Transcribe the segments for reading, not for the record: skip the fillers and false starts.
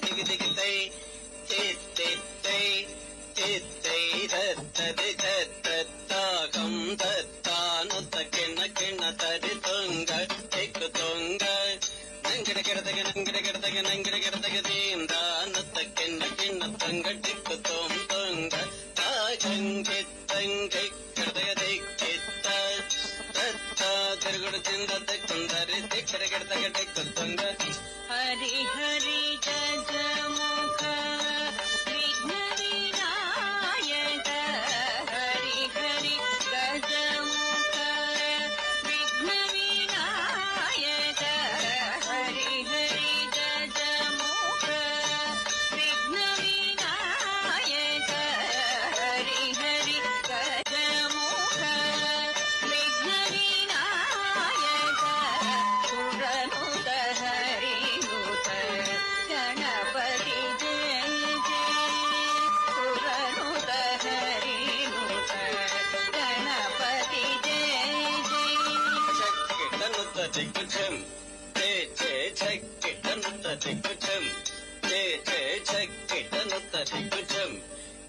దిగి దిగితై చిత్తిత్తై చిత్తై దత్తది దత్తాగం దత్తానుత కిణ కిణ తరి తొంగ చిక్కు తొంగ నంగిడ గిడదగ నంగిడ గిడదగ నంగిడ గిడదగ దీందానుత కిణ కిణ తొంగ చిక్కు తొం తొంగ తాగంగిత్తంగి గిడదగ దిక్కిత్త దత్త తిరుగుడు చింద దిక్కుందరి దిక్కడ గిడదగ దిక్కు తొంగ హరి హరి గజముఖ విఘ్న వినాయక హరి హరి గజముఖ విఘ్న వినాయక హరి హరి గజముఖ విఘ్న వినాయక హరి హరి గజముఖ విఘ్న వినాయక సురనుత హరినుత గణపతి జయ జయ సురనుత హరినుత గణపతి జయ జయ చక్కిటనుత దిక్కుచం జే జే చక్కిటనుత దిక్కుచం జే జే చక్కిటనుత దిక్కుచం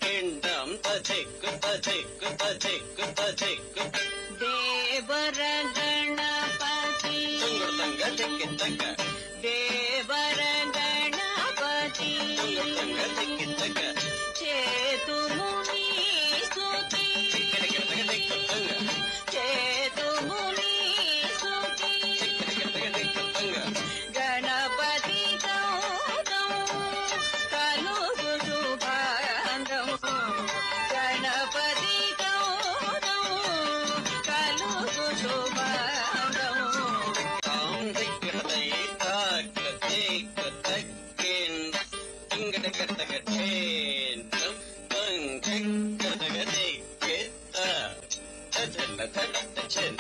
కిండం తజిక్కు తజిక్కు తజిక్కు తజిక్కు దేవర గణపతి తుంగుడుతంగ దిక్కిత్తక్క దేవర గణపతి తుంగుడుతంగ దిక్కిత్తక్క చేతుముని స్తుతి చిక్కడికిడతగ దిక్కుతంగ చేతుముని స్తుతి చిక్కడికిడతగ దిక్కుతంగ గణపతి గౌతం కలుగు శుభాంగం గణపతి గౌతం కలుగు శుభాంగం తాం దిక్కిడతై తాక్క దిక్కు తక్కిన్ తుంగడికిడతగ ఠేన్నం తుంగిక్కడతగ దిక్కిత్త తజన్న తట్ట చెన్